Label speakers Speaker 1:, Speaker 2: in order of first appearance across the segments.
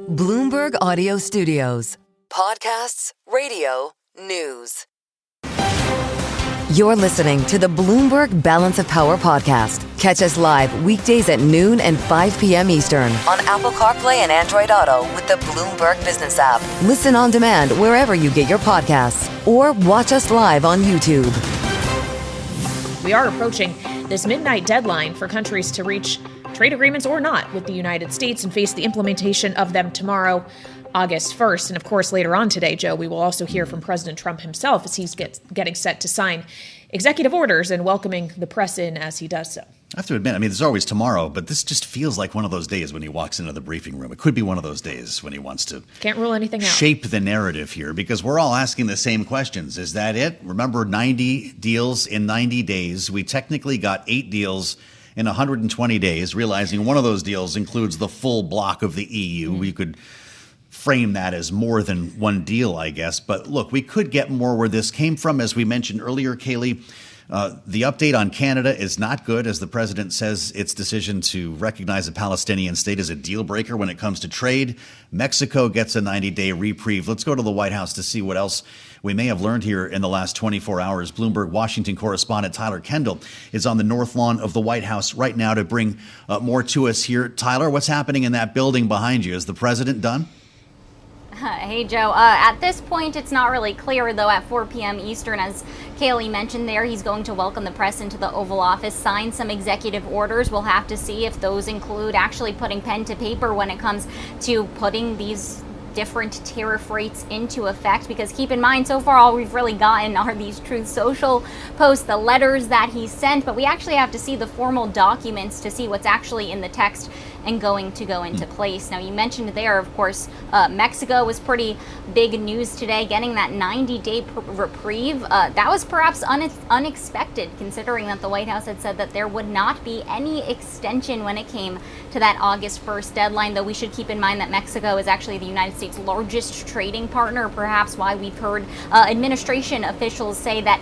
Speaker 1: Bloomberg Audio Studios. Podcasts, radio, news. You're listening to the Bloomberg Balance of Power podcast. Catch us live weekdays at noon and 5 p.m. Eastern on Apple CarPlay and Android Auto with the Bloomberg Business app. Listen on demand wherever you get your podcasts or watch us live on YouTube.
Speaker 2: We are approaching this midnight deadline for countries to reach trade agreements or not with the United States and face the implementation of them tomorrow, August 1st. And of course, later on today, Joe, we will also hear from President Trump himself as he's getting set to sign executive orders and welcoming the press in as he does so.
Speaker 3: I have to admit, there's always tomorrow, but this just feels like one of those days when he walks into the briefing room. It could be one of those days when he wants to
Speaker 2: Can't rule anything out.
Speaker 3: Shape the narrative here, because we're all asking the same questions. Is that it? Remember, 90 deals in 90 days. We technically got 8 deals in 120 days, realizing one of those deals includes the full block of the EU. We could frame that as more than one deal, I guess. But look, we could get more where this came from. As we mentioned earlier, Kailey, the update on Canada is not good, as the president says its decision to recognize a Palestinian state is a deal breaker when it comes to trade. Mexico gets a 90-day reprieve. Let's go to the White House to see what else we may have learned here in the last 24 hours. Bloomberg Washington correspondent Tyler Kendall is on the north lawn of the White House right now to bring more to us here. Tyler, what's happening in that building behind you? Is the president done?
Speaker 4: Hey, Joe. At this point, it's not really clear, though. At 4 p.m. Eastern, as Kailey mentioned there, he's going to welcome the press into the Oval Office, sign some executive orders. We'll have to see if those include actually putting pen to paper when it comes to putting these different tariff rates into effect, because keep in mind, so far all we've really gotten are these Truth Social posts, the letters that he sent, but we actually have to see the formal documents to see what's actually in the text and going to go into place. Now, you mentioned there, of course, Mexico was pretty big news today, getting that 90-day reprieve. That was perhaps unexpected, considering that the White House had said that there would not be any extension when it came to that August 1st deadline, though we should keep in mind that Mexico is actually the United States' largest trading partner, perhaps why we've heard administration officials say that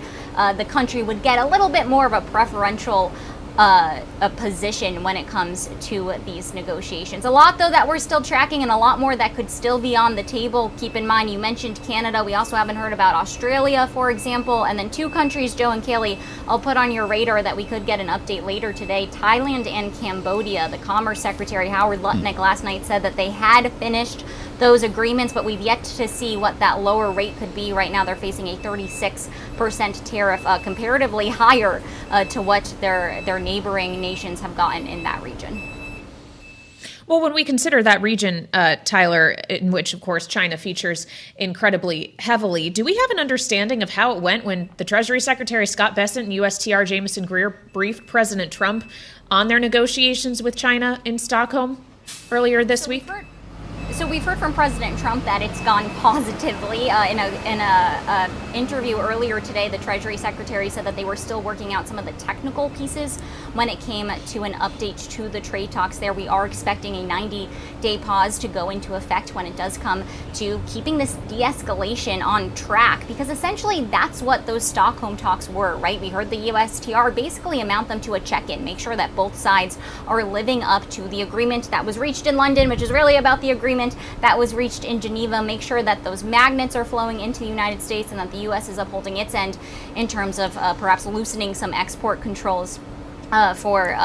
Speaker 4: the country would get a little bit more of a preferential a position when it comes to these negotiations. A lot, though, that we're still tracking, and a lot more that could still be on the table. Keep in mind, you mentioned Canada. We also haven't heard about Australia, for example, and then 2 countries, Joe and Kailey, I'll put on your radar that we could get an update later today: Thailand and Cambodia. The Commerce Secretary Howard Lutnick last night said that they had finished those agreements, but we've yet to see what that lower rate could be. Right now, they're facing a 36% tariff, comparatively higher to what their neighboring nations have gotten in that region.
Speaker 2: Well, when we consider that region, Tyler, in which, of course, China features incredibly heavily, do we have an understanding of how it went when the Treasury Secretary Scott Bessent and USTR Jamieson Greer briefed President Trump on their negotiations with China in Stockholm earlier this week?
Speaker 4: So we've heard from President Trump that it's gone positively. In a interview earlier today, the Treasury Secretary said that they were still working out some of the technical pieces when it came to an update to the trade talks there. We are expecting a 90-day pause to go into effect when it does come to keeping this de-escalation on track, because essentially that's what those Stockholm talks were, right? We heard the USTR basically amount them to a check-in, make sure that both sides are living up to the agreement that was reached in London, which is really about the agreement that was reached in Geneva, make sure that those magnets are flowing into the United States and that the U.S. is upholding its end in terms of perhaps loosening some export controls for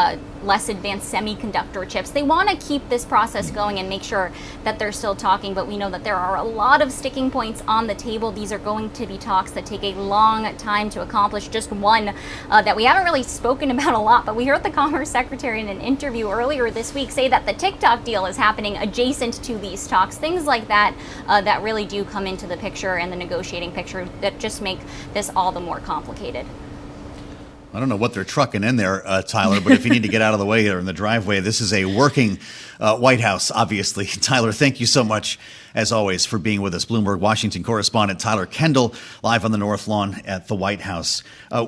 Speaker 4: less advanced semiconductor chips. They want to keep this process going and make sure that they're still talking, but we know that there are a lot of sticking points on the table. These are going to be talks that take a long time to accomplish. Just one that we haven't really spoken about a lot, but we heard the Commerce Secretary in an interview earlier this week say that the TikTok deal is happening adjacent to these talks. Things like that that really do come into the picture and the negotiating picture that just make this all the more complicated.
Speaker 3: I don't know what they're trucking in there, Tyler, but if you need to get out of the way here in the driveway, this is a working White House, obviously. Tyler, thank you so much, as always, for being with us. Bloomberg Washington correspondent Tyler Kendall, live on the North Lawn at the White House.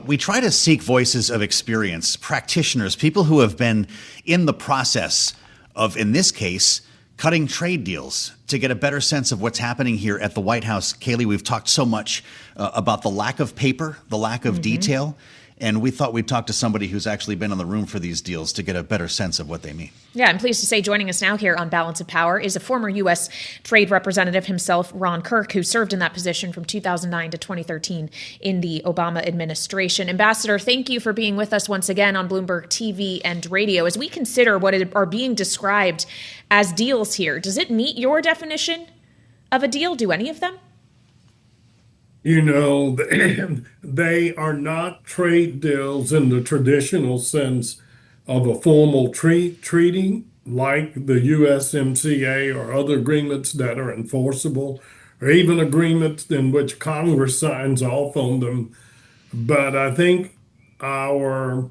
Speaker 3: We try to seek voices of experience, practitioners, people who have been in the process of, in this case, cutting trade deals, to get a better sense of what's happening here at the White House. Kailey, we've talked so much about the lack of paper, the lack of detail. And we thought we'd talk to somebody who's actually been in the room for these deals to get a better sense of what they mean.
Speaker 2: Yeah, I'm pleased to say joining us now here on Balance of Power is a former U.S. Trade Representative himself, Ron Kirk, who served in that position from 2009 to 2013 in the Obama administration. Ambassador, thank you for being with us once again on Bloomberg TV and radio. As we consider what are being described as deals here, does it meet your definition of a deal? Do any of them?
Speaker 5: You know, they are not trade deals in the traditional sense of a formal treaty like the USMCA or other agreements that are enforceable, or even agreements in which Congress signs off on them. But I think our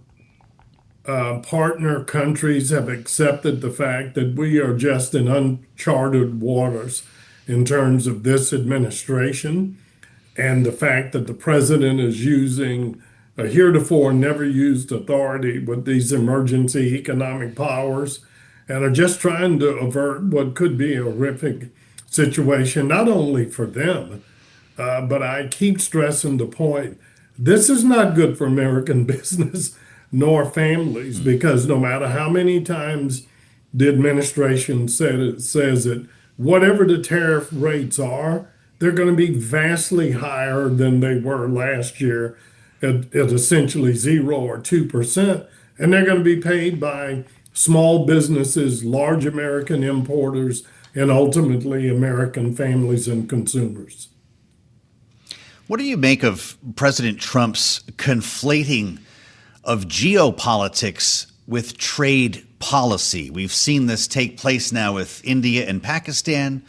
Speaker 5: partner countries have accepted the fact that we are just in uncharted waters in terms of this administration. And the fact that the president is using a heretofore never used authority with these emergency economic powers and are just trying to avert what could be a horrific situation, not only for them, but I keep stressing the point. This is not good for American business nor families, because no matter how many times the administration says it, whatever the tariff rates are, they're going to be vastly higher than they were last year at essentially 0 or 2%. And they're going to be paid by small businesses, large American importers, and ultimately American families and consumers.
Speaker 3: What do you make of President Trump's conflating of geopolitics with trade policy? We've seen this take place now with India and Pakistan,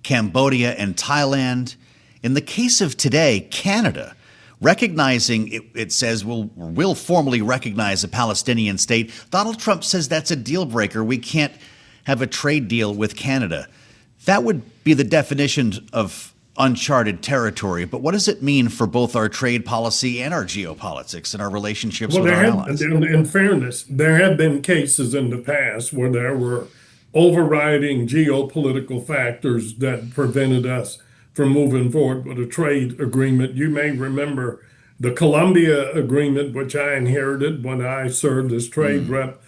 Speaker 3: Cambodia and Thailand. In the case of today, Canada, recognizing it says will formally recognize a Palestinian state. Donald Trump says that's a deal breaker. We can't have a trade deal with Canada. That would be the definition of uncharted territory. But what does it mean for both our trade policy and our geopolitics and our relationships with our allies?
Speaker 5: In fairness, there have been cases in the past where there were overriding geopolitical factors that prevented us from moving forward with a trade agreement. You may remember the Colombia agreement, which I inherited when I served as trade rep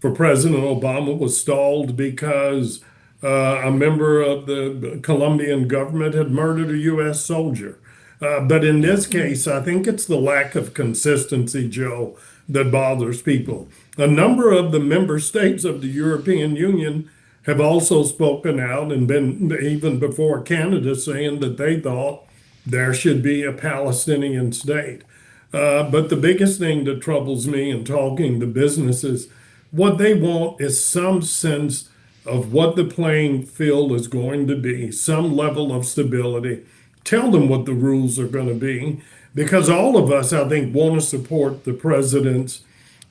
Speaker 5: for President Obama, was stalled because a member of the Colombian government had murdered a U.S. soldier. But in this case, I think it's the lack of consistency, Joe, that bothers people. A number of the member states of the European Union have also spoken out and been, even before Canada, saying that they thought there should be a Palestinian state. But the biggest thing that troubles me in talking to businesses, what they want is some sense of what the playing field is going to be, some level of stability. Tell them what the rules are going to be, because all of us, I think, want to support the president's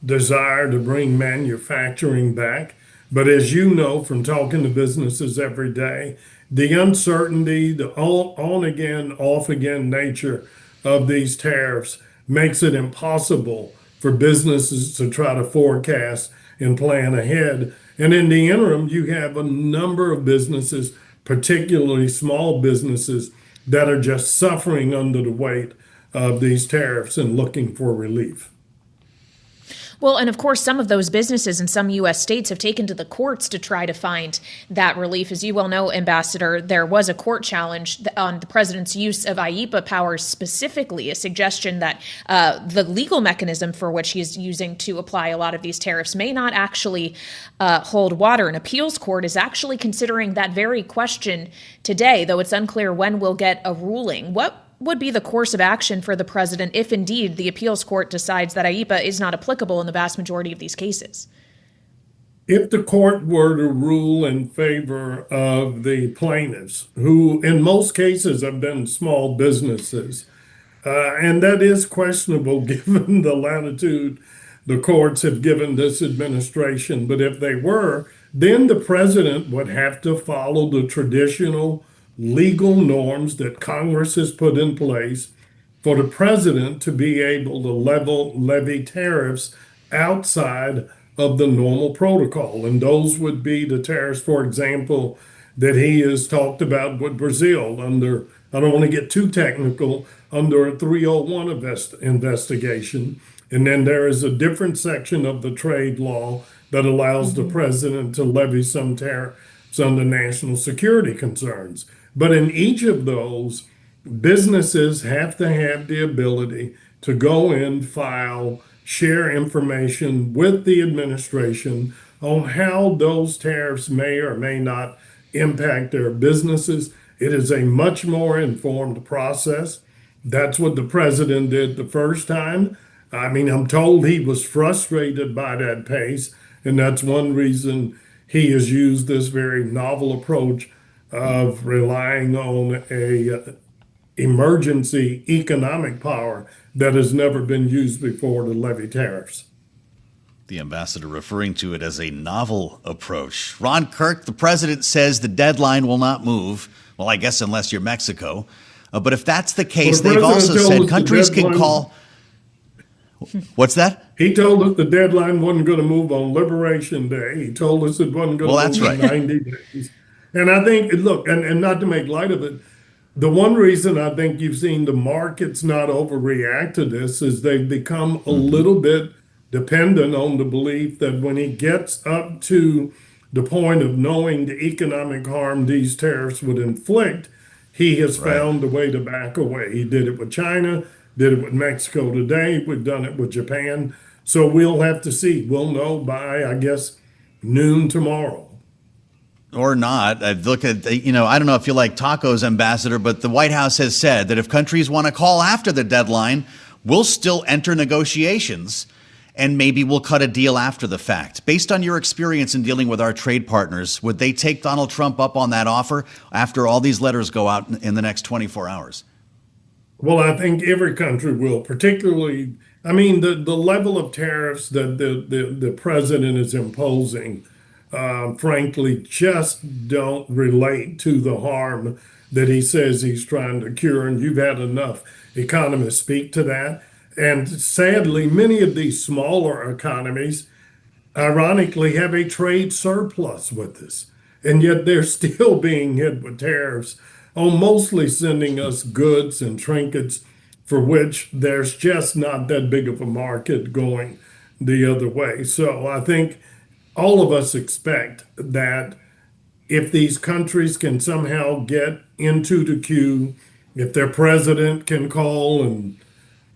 Speaker 5: desire to bring manufacturing back. But as you know from talking to businesses every day, the uncertainty, the on again, off again nature of these tariffs makes it impossible for businesses to try to forecast and plan ahead. And in the interim, you have a number of businesses, particularly small businesses, that are just suffering under the weight of these tariffs and looking for relief.
Speaker 2: Well, and of course, some of those businesses in some U.S. states have taken to the courts to try to find that relief. As you well know, Ambassador, there was a court challenge on the president's use of IEPA powers, specifically a suggestion that the legal mechanism for which he's using to apply a lot of these tariffs may not actually hold water. An appeals court is actually considering that very question today, though it's unclear when we'll get a ruling. What would be the course of action for the president if indeed the appeals court decides that IEPA is not applicable in the vast majority of these cases?
Speaker 5: If the court were to rule in favor of the plaintiffs, who in most cases have been small businesses, and that is questionable given the latitude the courts have given this administration, but if they were, then the president would have to follow the traditional legal norms that Congress has put in place for the president to be able to levy tariffs outside of the normal protocol. And those would be the tariffs, for example, that he has talked about with Brazil under, I don't want to get too technical, under a 301 investigation. And then there is a different section of the trade law that allows the president to levy some tariffs under national security concerns. But in each of those, businesses have to have the ability to go in, file, share information with the administration on how those tariffs may or may not impact their businesses. It is a much more informed process. That's what the president did the first time. I mean, I'm told he was frustrated by that pace, and that's one reason he has used this very novel approach of relying on a emergency economic power that has never been used before to levy tariffs.
Speaker 3: The ambassador referring to it as a novel approach. Ron Kirk, the president says the deadline will not move. Well, I guess unless you're Mexico. But if that's the case, they've also said countries can call. What's that?
Speaker 5: He told us the deadline wasn't going to move on Liberation Day. He told us it wasn't going to move in 90 days. And I think, look, and not to make light of it, the one reason I think you've seen the markets not overreact to this is they've become a little bit dependent on the belief that when he gets up to the point of knowing the economic harm these tariffs would inflict, he has found a way to back away. He did it with China, did it with Mexico today. We've done it with Japan. So we'll have to see. We'll know by, I guess, noon tomorrow.
Speaker 3: Or not. I look at, I don't know if you like tacos, Ambassador, but the White House has said that if countries want to call after the deadline, we'll still enter negotiations and maybe we'll cut a deal after the fact. Based on your experience in dealing with our trade partners, would they take Donald Trump up on that offer after all these letters go out in the next 24 hours?
Speaker 5: Well, I think every country will, particularly, I mean, the level of tariffs that the president is imposing, frankly, just don't relate to the harm that he says he's trying to cure. And you've had enough economists speak to that. And sadly, many of these smaller economies, ironically, have a trade surplus with us. And yet they're still being hit with tariffs on mostly sending us goods and trinkets for which there's just not that big of a market going the other way. So I think all of us expect that if these countries can somehow get into the queue, if their president can call and,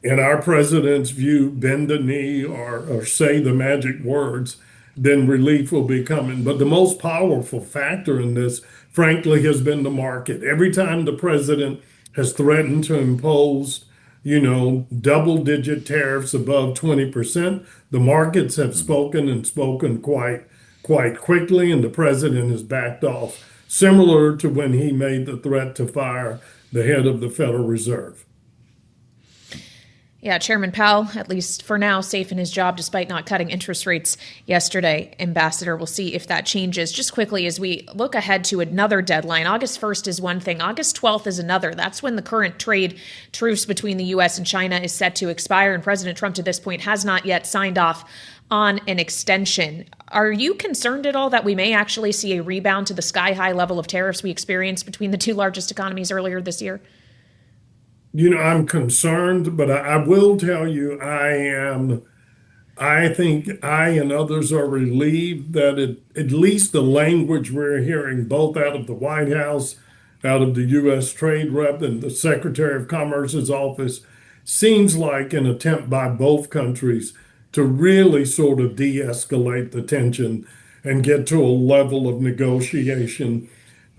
Speaker 5: in our president's view, bend the knee or say the magic words, then relief will be coming. But the most powerful factor in this, frankly, has been the market. Every time the president has threatened to impose, double-digit tariffs above 20%, the markets have spoken and spoken quite quickly, and the president has backed off, similar to when he made the threat to fire the head of the Federal Reserve.
Speaker 2: Yeah, Chairman Powell, at least for now, safe in his job despite not cutting interest rates yesterday. Ambassador, we'll see if that changes. Just quickly, as we look ahead to another deadline, August 1st is one thing, August 12th is another. That's when the current trade truce between the U.S. and China is set to expire, and President Trump to this point has not yet signed off on an extension. Are you concerned at all that we may actually see a rebound to the sky-high level of tariffs we experienced between the two largest economies earlier this year?
Speaker 5: I'm concerned, but I will tell you, I think I and others are relieved that at least the language we're hearing both out of the White House, out of the U.S. Trade Rep and the Secretary of Commerce's office seems like an attempt by both countries to really sort of de-escalate the tension and get to a level of negotiation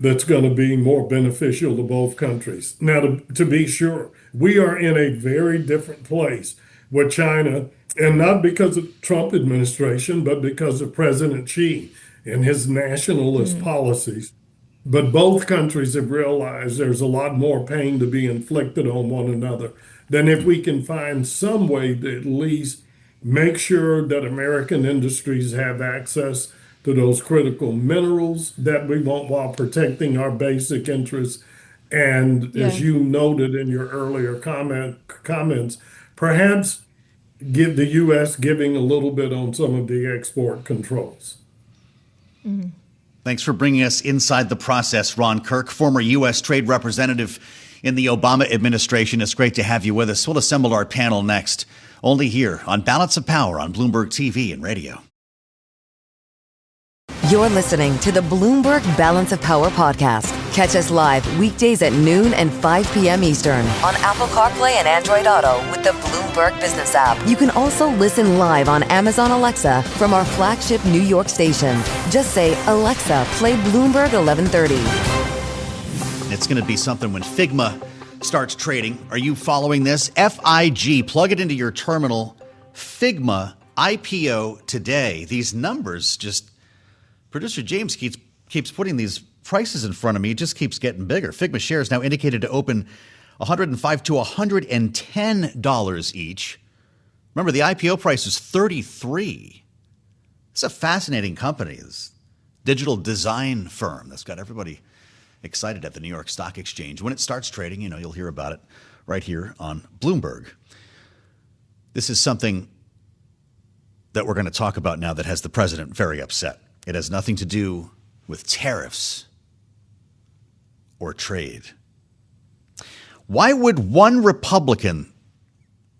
Speaker 5: that's going to be more beneficial to both countries. Now, to be sure, we are in a very different place with China, and not because of the Trump administration, but because of President Xi and his nationalist policies. But both countries have realized there's a lot more pain to be inflicted on one another than if we can find some way to at least make sure that American industries have access to those critical minerals that we want while protecting our basic interests. And as you noted in your earlier comments, perhaps give the U.S. giving a little bit on some of the export controls.
Speaker 2: Mm-hmm.
Speaker 3: Thanks for bringing us inside the process, Ron Kirk, former U.S. Trade Representative in the Obama administration. It's great to have you with us. We'll assemble our panel next only here on Balance of Power on Bloomberg TV and radio.
Speaker 1: You're listening to the Bloomberg Balance of Power podcast. Catch us live weekdays at noon and 5 p.m. Eastern on Apple CarPlay and Android Auto with the Bloomberg Business app. You can also listen live on Amazon Alexa from our flagship New York station. Just say, Alexa, play Bloomberg 1130.
Speaker 3: It's going to be something when Figma starts trading. Are you following this? FIG, plug it into your terminal. Figma IPO today. These numbers just... Producer James keeps putting these prices in front of me. It just keeps getting bigger. Figma shares now indicated to open $105 to $110 each. Remember, the IPO price is $33. It's a fascinating company. This digital design firm that's got everybody excited at the New York Stock Exchange. When it starts trading, you'll hear about it right here on Bloomberg. This is something that we're going to talk about now that has the president very upset. It has nothing to do with tariffs or trade. Why would one Republican,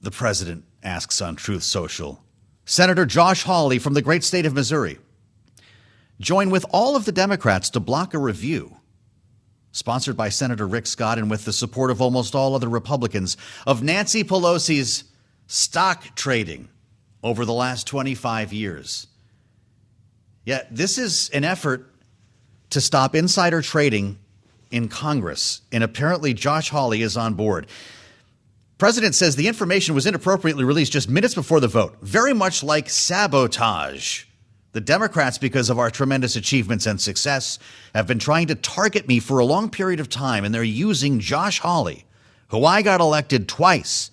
Speaker 3: the president asks on Truth Social, Senator Josh Hawley from the great state of Missouri, join with all of the Democrats to block a review sponsored by Senator Rick Scott and with the support of almost all other Republicans of Nancy Pelosi's stock trading over the last 25 years? Yeah, this is an effort to stop insider trading in Congress, and apparently Josh Hawley is on board. President says the information was inappropriately released just minutes before the vote, very much like sabotage. The Democrats, because of our tremendous achievements and success, have been trying to target me for a long period of time, and they're using Josh Hawley, who I got elected twice,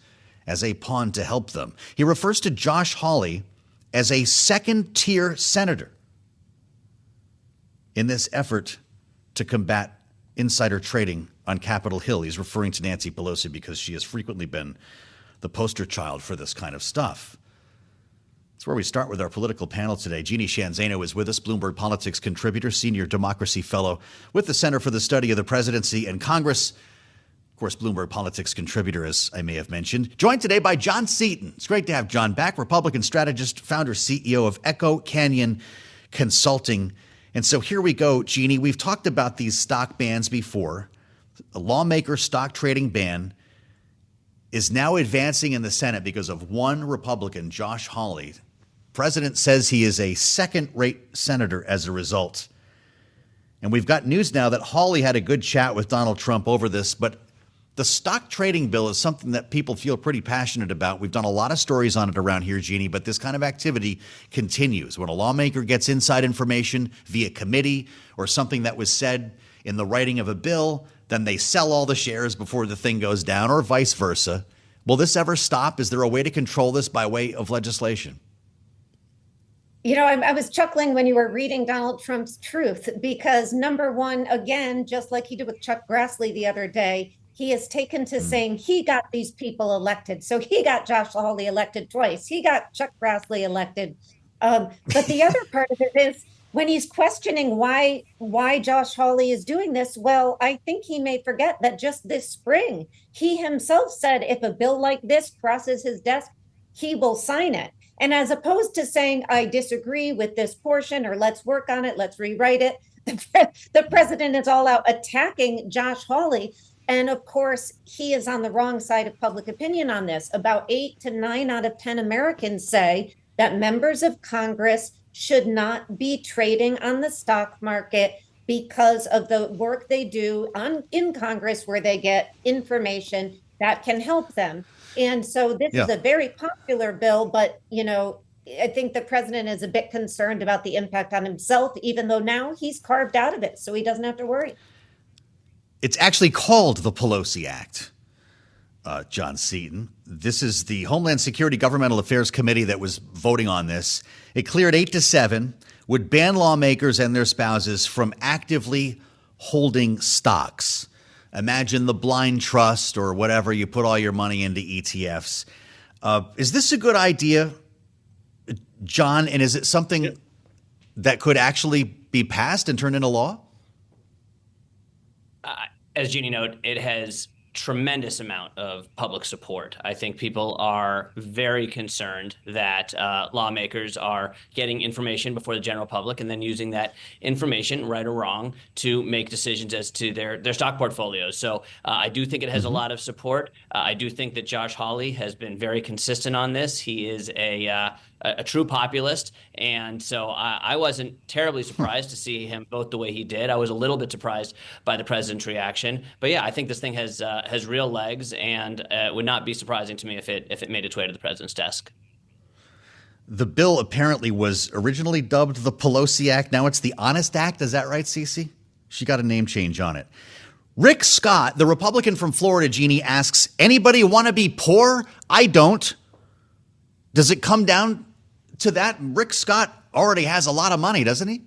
Speaker 3: as a pawn to help them. He refers to Josh Hawley as a second-tier senator in this effort to combat insider trading on Capitol Hill. He's referring to Nancy Pelosi because she has frequently been the poster child for this kind of stuff. That's where we start with our political panel today. Jeannie Shanzano is with us, Bloomberg Politics contributor, senior democracy fellow with the Center for the Study of the Presidency and Congress. Of course, Bloomberg Politics contributor, as I may have mentioned. Joined today by John Seaton. It's great to have John back, Republican strategist, founder, CEO of Echo Canyon Consulting. And so here we go, Jeannie. We've talked about these stock bans before. A lawmaker stock trading ban is now advancing in the Senate because of one Republican, Josh Hawley. President says he is a second-rate senator as a result. And we've got news now that Hawley had a good chat with Donald Trump over this, but the stock trading bill is something that people feel pretty passionate about. We've done a lot of stories on it around here, Jeannie, but this kind of activity continues. When a lawmaker gets inside information via committee or something that was said in the writing of a bill, then they sell all the shares before the thing goes down, or vice versa. Will this ever stop? Is there a way to control this by way of legislation?
Speaker 6: I was chuckling when you were reading Donald Trump's truth because, number one, again, just like he did with Chuck Grassley the other day, he has taken to saying he got these people elected. So he got Josh Hawley elected twice. He got Chuck Grassley elected. But the other part of it is when he's questioning why Josh Hawley is doing this, well, I think he may forget that just this spring, he himself said if a bill like this crosses his desk, he will sign it. And as opposed to saying, I disagree with this portion or let's work on it, let's rewrite it, the president is all out attacking Josh Hawley. And of course, he is on the wrong side of public opinion on this. About 8 to 9 out of 10 Americans say that members of Congress should not be trading on the stock market because of the work they do in Congress, where they get information that can help them. And so this is a very popular bill, but, I think the president is a bit concerned about the impact on himself, even though now he's carved out of it, so he doesn't have to worry.
Speaker 3: It's actually called the Pelosi Act, John Seaton. This is the Homeland Security Governmental Affairs Committee that was voting on this. It cleared 8-7, would ban lawmakers and their spouses from actively holding stocks. Imagine the blind trust or whatever, you put all your money into ETFs. Is this a good idea, John? And is it something that could actually be passed and turned into law?
Speaker 7: As Jeannie noted, it has tremendous amount of public support. I think people are very concerned that lawmakers are getting information before the general public and then using that information, right or wrong, to make decisions as to their stock portfolios. So I do think it has a lot of support. I do think that Josh Hawley has been very consistent on this. He is a true populist, and so I wasn't terribly surprised to see him vote the way he did. I was a little bit surprised by the president's reaction, but yeah, I think this thing has real legs, and it would not be surprising to me if it made its way to the president's desk.
Speaker 3: The bill apparently was originally dubbed the Pelosi Act. Now it's the Honest Act. Is that right, Cece? She got a name change on it. Rick Scott, the Republican from Florida, Jeannie, asks, anybody want to be poor? I don't. Does it come down to that? Rick Scott already has a lot of money, doesn't he?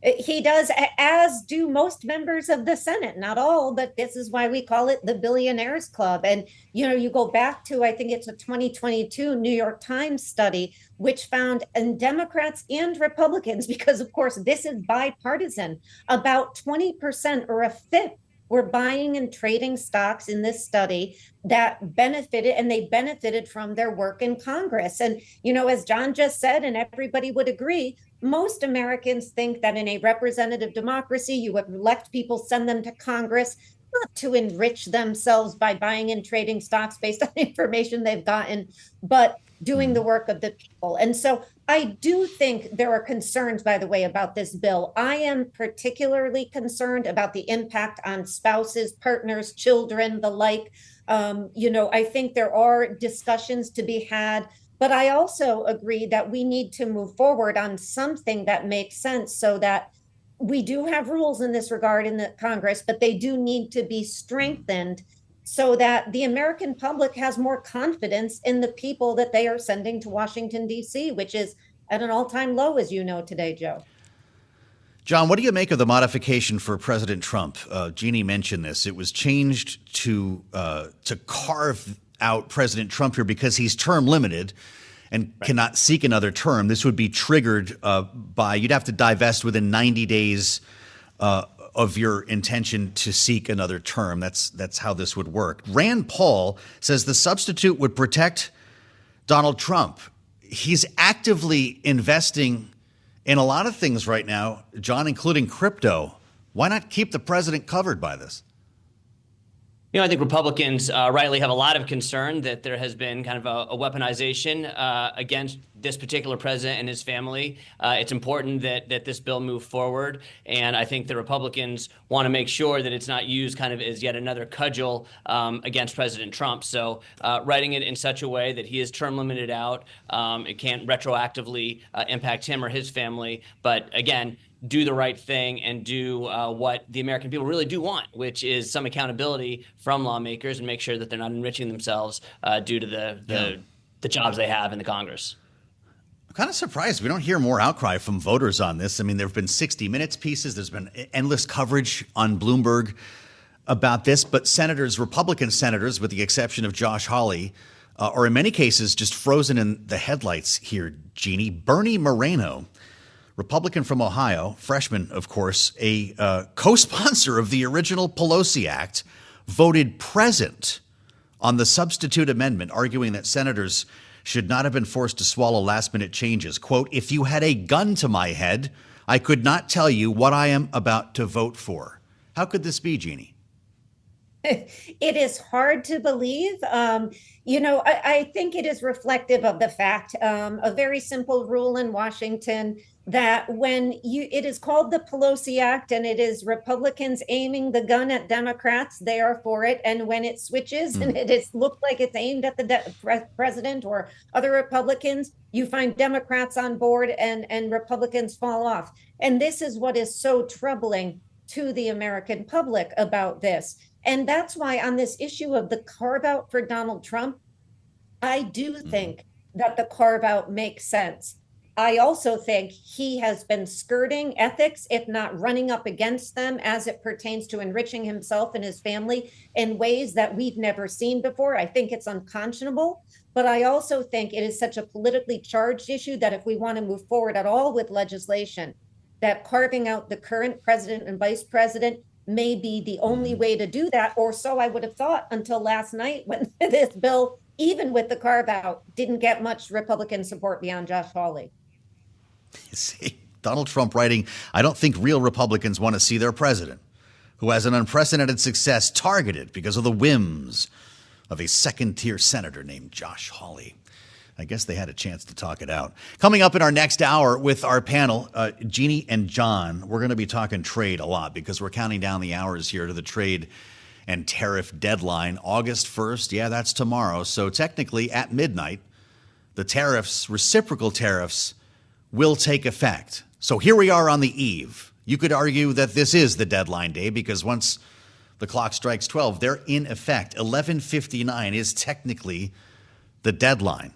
Speaker 6: He does, as do most members of the Senate. Not all, but this is why we call it the Billionaires Club. And, you go back to, I think it's a 2022 New York Times study, which found in Democrats and Republicans, because of course this is bipartisan, about 20% or a fifth were buying and trading stocks in this study that benefited, and they benefited from their work in Congress. And, as John just said, and everybody would agree, most Americans think that in a representative democracy, you elect people, send them to Congress, not to enrich themselves by buying and trading stocks based on information they've gotten, but doing the work of the people. And so I do think there are concerns, by the way, about this bill. I am particularly concerned about the impact on spouses, partners, children, the like. I think there are discussions to be had, but I also agree that we need to move forward on something that makes sense so that we do have rules in this regard in the Congress, but they do need to be strengthened so that the American public has more confidence in the people that they are sending to Washington, D.C., which is at an all-time low, as you know today, Joe.
Speaker 3: John, what do you make of the modification for President Trump? Jeannie mentioned this. It was changed to carve out President Trump here because he's term limited and cannot seek another term. This would be triggered by, you'd have to divest within 90 days of your intention to seek another term. That's how this would work. Rand Paul says the substitute would protect Donald Trump. He's actively investing in a lot of things right now, John, including crypto. Why not keep the president covered by this?
Speaker 7: I think Republicans rightly have a lot of concern that there has been kind of a weaponization against this particular president and his family. It's important that this bill move forward, and I think the Republicans want to make sure that it's not used kind of as yet another cudgel against President Trump. So writing it in such a way that he is term limited out, it can't retroactively impact him or his family, but again, do the right thing and do what the American people really do want, which is some accountability from lawmakers and make sure that they're not enriching themselves due to the jobs they have in the Congress.
Speaker 3: I'm kind of surprised we don't hear more outcry from voters on this. I mean, there have been 60 Minutes pieces. There's been endless coverage on Bloomberg about this. But Republican senators, with the exception of Josh Hawley, are in many cases just frozen in the headlights here, Jeannie. Bernie Moreno, Republican from Ohio, freshman, of course, a co-sponsor of the original Pelosi Act, voted present on the substitute amendment, arguing that senators should not have been forced to swallow last-minute changes. Quote, if you had a gun to my head, I could not tell you what I am about to vote for. How could this be, Jeannie?
Speaker 6: It is hard to believe. I think it is reflective of the fact, a very simple rule in Washington, that when it is called the Pelosi Act and it is Republicans aiming the gun at Democrats, they are for it. And when it switches and it is looked like it's aimed at the president or other Republicans, you find Democrats on board and Republicans fall off. And this is what is so troubling to the American public about this. And that's why on this issue of the carve out for Donald Trump, I do think that the carve out makes sense. I also think he has been skirting ethics, if not running up against them, as it pertains to enriching himself and his family in ways that we've never seen before. I think it's unconscionable, but I also think it is such a politically charged issue that if we want to move forward at all with legislation, that carving out the current president and vice president may be the only way to do that, or so I would have thought until last night when this bill, even with the carve out, didn't get much Republican support beyond Josh Hawley.
Speaker 3: See, Donald Trump writing, I don't think real Republicans want to see their president, who has an unprecedented success, targeted because of the whims of a second-tier senator named Josh Hawley. I guess they had a chance to talk it out. Coming up in our next hour with our panel, Jeannie and John, we're going to be talking trade a lot because we're counting down the hours here to the trade and tariff deadline. August 1st, yeah, that's tomorrow. So technically at midnight, the tariffs, reciprocal tariffs, will take effect. So here we are on the eve. You could argue that this is the deadline day because once the clock strikes 12, they're in effect. 11:59 is technically the deadline.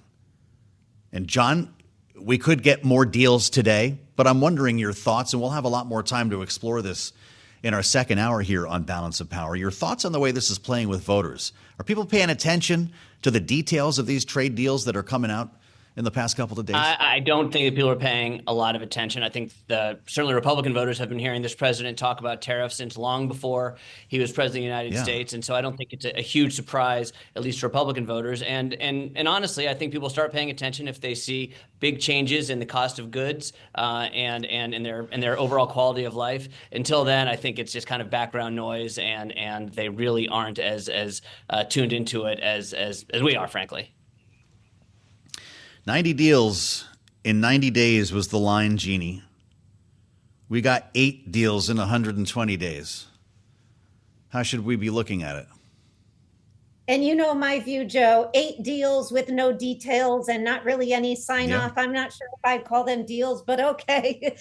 Speaker 3: And John, we could get more deals today, but I'm wondering your thoughts, and we'll have a lot more time to explore this in our second hour here on Balance of Power. Your thoughts on the way this is playing with voters. Are people paying attention to the details of these trade deals that are coming out in the past couple of days?
Speaker 7: I don't think that people are paying a lot of attention. I think certainly Republican voters have been hearing this president talk about tariffs since long before he was president of the United States. And so I don't think it's a huge surprise, at least to Republican voters. And honestly, I think people start paying attention if they see big changes in the cost of goods and in their overall quality of life. Until then, I think it's just kind of background noise, and they really aren't as tuned into it as we are, frankly.
Speaker 3: 90 deals in 90 days was the line, Jeannie. We got 8 deals in 120 days. How should we be looking at it?
Speaker 6: And you know my view, Joe, 8 deals with no details and not really any sign off. I'm not sure if I'd call them deals, but okay.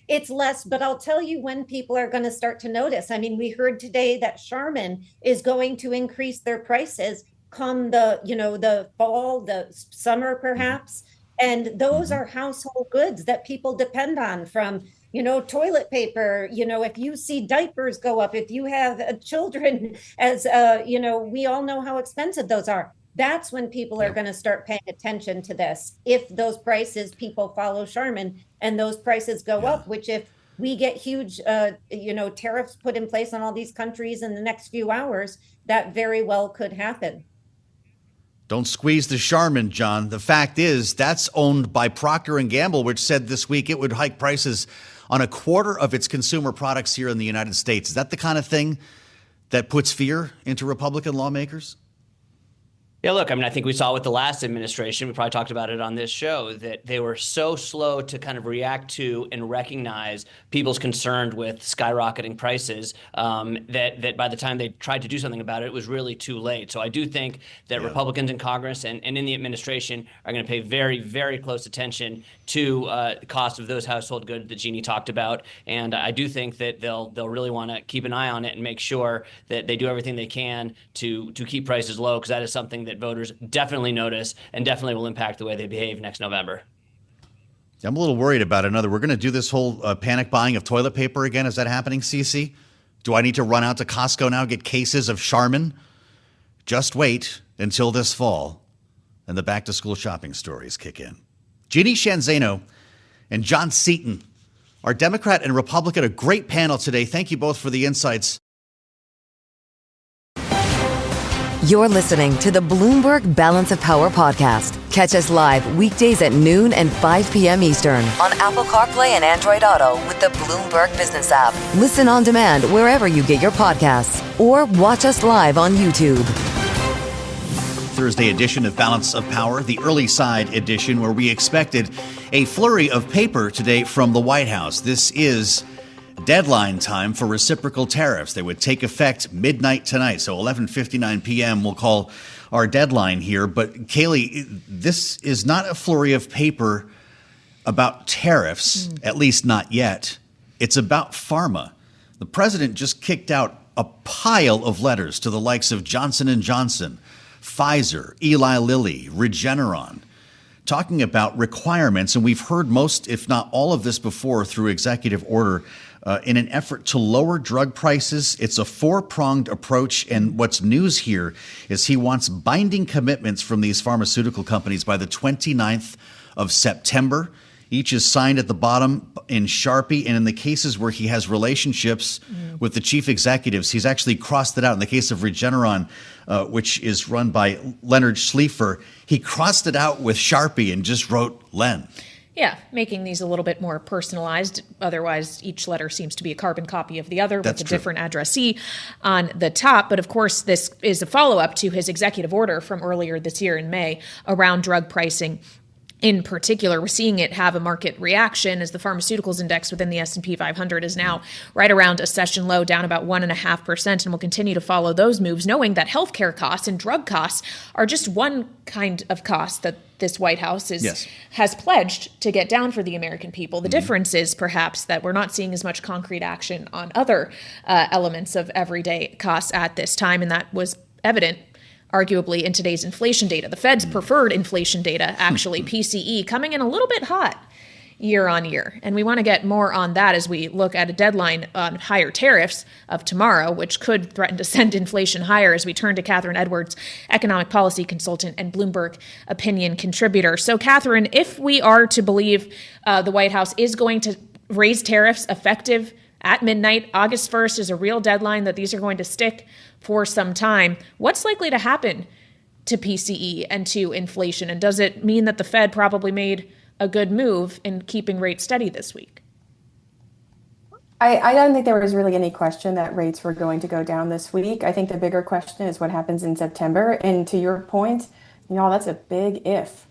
Speaker 6: It's less, but I'll tell you when people are going to start to notice. I mean, we heard today that Charmin is going to increase their prices come the fall, the summer, perhaps. And those are household goods that people depend on, from, toilet paper, if you see diapers go up, if you have children, as, we all know how expensive those are. That's when people are going to start paying attention to this. If those prices, people follow Charmin and those prices go up, which if we get huge, tariffs put in place on all these countries in the next few hours, that very well could happen.
Speaker 3: Don't squeeze the Charmin, John. The fact is that's owned by Procter & Gamble, which said this week it would hike prices on a quarter of its consumer products here in the United States. Is that the kind of thing that puts fear into Republican lawmakers?
Speaker 7: Yeah, look, I mean, I think we saw with the last administration, we probably talked about it on this show, that they were so slow to kind of react to and recognize people's concern with skyrocketing prices that by the time they tried to do something about it, it was really too late. So I do think that Republicans in Congress and in the administration are going to pay very, very close attention to the cost of those household goods that Jeannie talked about. And I do think that they'll really want to keep an eye on it and make sure that they do everything they can to keep prices low, because that is something that voters definitely notice and definitely will impact the way they behave next November.
Speaker 3: I'm a little worried about it. We're going to do this whole panic buying of toilet paper again. Is that happening, Cece? Do I need to run out to Costco now, get cases of Charmin? Just wait until this fall and the back-to-school shopping stories kick in. Jeannie Shanzano and John Seaton, our Democrat and Republican, a great panel today. Thank you both for the insights.
Speaker 1: You're listening to the Bloomberg Balance of Power podcast. Catch us live weekdays at noon and 5 p.m. Eastern on Apple CarPlay and Android Auto with the Bloomberg Business app. Listen on demand wherever you get your podcasts, or watch us live on YouTube.
Speaker 3: Thursday edition of Balance of Power, the early side edition, where we expected a flurry of paper today from the White House. This is deadline time for reciprocal tariffs. They would take effect midnight tonight, so 11:59 p.m. we'll call our deadline here. But Kailey, this is not a flurry of paper about tariffs, at least not yet. It's about pharma. The president just kicked out a pile of letters to the likes of Johnson & Johnson, Pfizer, Eli Lilly, Regeneron, talking about requirements. And we've heard most, if not all of this before, through executive order in an effort to lower drug prices. It's a four-pronged approach. And what's news here is he wants binding commitments from these pharmaceutical companies by the 29th of September. Each is signed at the bottom in Sharpie. And in the cases where he has relationships with the chief executives, he's actually crossed it out. In the case of Regeneron, which is run by Leonard Schliefer, he crossed it out with Sharpie and just wrote Len.
Speaker 2: Yeah, making these a little bit more personalized. Otherwise, each letter seems to be a carbon copy of the other with a different addressee on the top. But of course, this is a follow-up to his executive order from earlier this year in May around drug pricing. In particular, we're seeing it have a market reaction as the pharmaceuticals index within the S&P 500 is now right around a session low, down about 1.5%, and will continue to follow those moves, knowing that healthcare costs and drug costs are just one kind of cost that this White House has pledged to get down for the American people. The difference is perhaps that we're not seeing as much concrete action on other elements of everyday costs at this time, and that was evident arguably in today's inflation data. The Fed's preferred inflation data, actually, PCE, coming in a little bit hot year on year. And we want to get more on that as we look at a deadline on higher tariffs of tomorrow, which could threaten to send inflation higher, as we turn to Catherine Edwards, economic policy consultant and Bloomberg opinion contributor. So, Catherine, if we are to believe the White House is going to raise tariffs effective at midnight, August 1st is a real deadline that these are going to stick for some time, what's likely to happen to PCE and to inflation? And does it mean that the Fed probably made a good move in keeping rates steady this week?
Speaker 8: I don't think there was really any question that rates were going to go down this week. I think the bigger question is what happens in September. And to your point, that's a big if.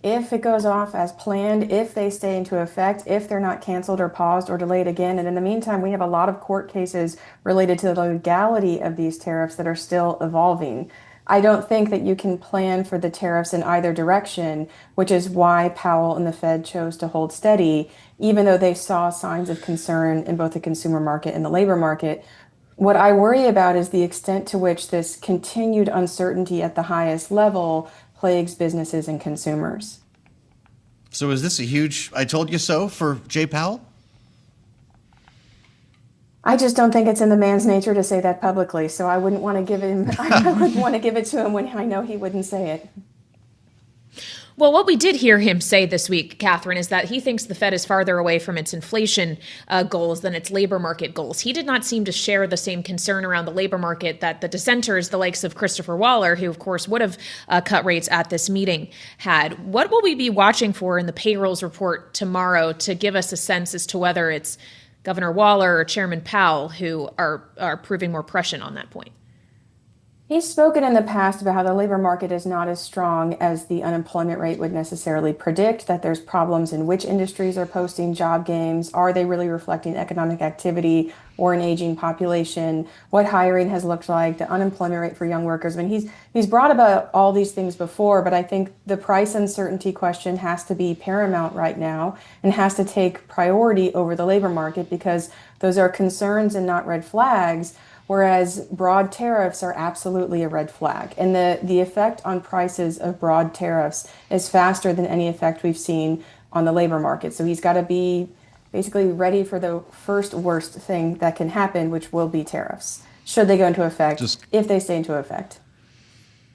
Speaker 8: If it goes off as planned, if they stay into effect, if they're not canceled or paused or delayed again. And in the meantime, we have a lot of court cases related to the legality of these tariffs that are still evolving. I don't think that you can plan for the tariffs in either direction, which is why Powell and the Fed chose to hold steady, even though they saw signs of concern in both the consumer market and the labor market. What I worry about is the extent to which this continued uncertainty at the highest level plagues businesses and consumers.
Speaker 3: So is this a huge I told you so for Jay Powell?
Speaker 8: I just don't think it's in the man's nature to say that publicly. So I wouldn't want to give him I wouldn't want to give it to him when I know he wouldn't say it.
Speaker 2: Well, what we did hear him say this week, Catherine, is that he thinks the Fed is farther away from its inflation goals than its labor market goals. He did not seem to share the same concern around the labor market that the dissenters, the likes of Christopher Waller, who, of course, would have cut rates at this meeting, had. What will we be watching for in the payrolls report tomorrow to give us a sense as to whether it's Governor Waller or Chairman Powell who are proving more prescient on that point?
Speaker 8: He's spoken in the past about how the labor market is not as strong as the unemployment rate would necessarily predict, that there's problems in which industries are posting job gains. Are they really reflecting economic activity or an aging population? What hiring has looked like, the unemployment rate for young workers. I mean, he's brought about all these things before, but I think the price uncertainty question has to be paramount right now and has to take priority over the labor market because those are concerns and not red flags. Whereas broad tariffs are absolutely a red flag. And the effect on prices of broad tariffs is faster than any effect we've seen on the labor market. So he's got to be basically ready for the first worst thing that can happen, which will be tariffs, should they go into effect, if they stay into effect.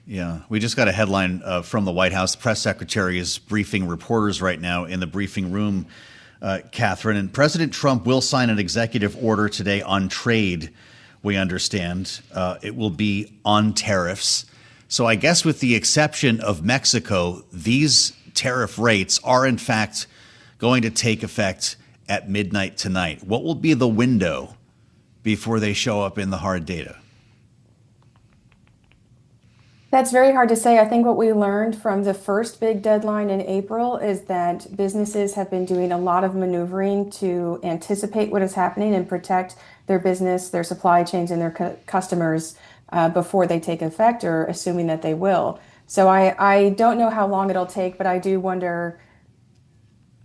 Speaker 3: Yeah, we just got a headline from the White House. The press secretary is briefing reporters right now in the briefing room, Catherine. And President Trump will sign an executive order today on trade. We understand it will be on tariffs. So I guess with the exception of Mexico, these tariff rates are in fact going to take effect at midnight tonight. What will be the window before they show up in the hard data?
Speaker 8: That's very hard to say. I think what we learned from the first big deadline in April is that businesses have been doing a lot of maneuvering to anticipate what is happening and protect their business, their supply chains, and their customers before they take effect, or assuming that they will. So I don't know how long it'll take, but I do wonder,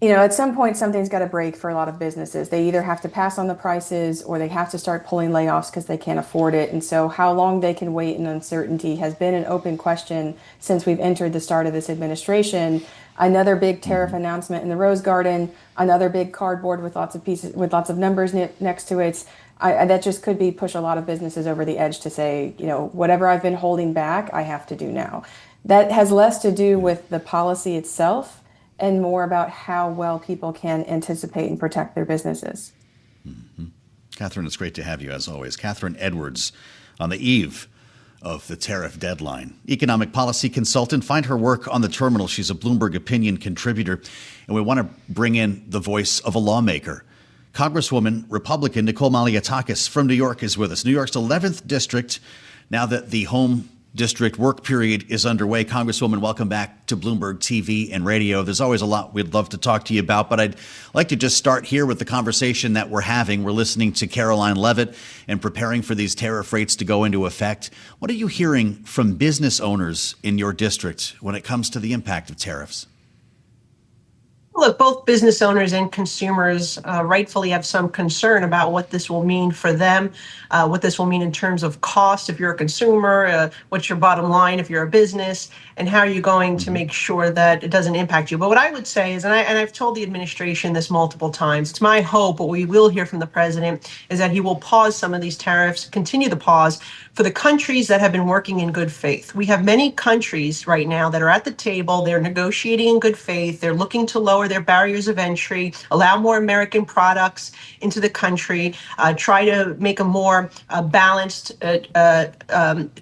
Speaker 8: at some point, something's got to break for a lot of businesses. They either have to pass on the prices or they have to start pulling layoffs because they can't afford it. And so how long they can wait in uncertainty has been an open question since we've entered the start of this administration. Another big tariff announcement in the Rose Garden, another big cardboard with lots of pieces, with lots of numbers next to it. That just could push a lot of businesses over the edge to say, whatever I've been holding back, I have to do now. That has less to do with the policy itself and more about how well people can anticipate and protect their businesses.
Speaker 3: Catherine, it's great to have you as always. Catherine Edwards on the eve of the tariff deadline. Economic policy consultant. Find her work on the terminal. She's a Bloomberg opinion contributor. And we want to bring in the voice of a lawmaker. Congresswoman, Republican Nicole Malliotakis from New York is with us. New York's 11th district. Now that the home district work period is underway. Congresswoman, welcome back to Bloomberg TV and radio. There's always a lot we'd love to talk to you about, but I'd like to just start here with the conversation that we're having. We're listening to Karoline Leavitt and preparing for these tariff rates to go into effect. What are you hearing from business owners in your district when it comes to the impact of tariffs?
Speaker 9: Look, both business owners and consumers rightfully have some concern about what this will mean for them, what this will mean in terms of cost if you're a consumer, what's your bottom line if you're a business, and how are you going to make sure that it doesn't impact you. But what I would say is, and I've told the administration this multiple times, it's my hope, what we will hear from the president is that he will pause some of these tariffs, continue the pause for the countries that have been working in good faith. We have many countries right now that are at the table. They're negotiating in good faith. They're looking to lower their barriers of entry, allow more American products into the country, try to make a more balanced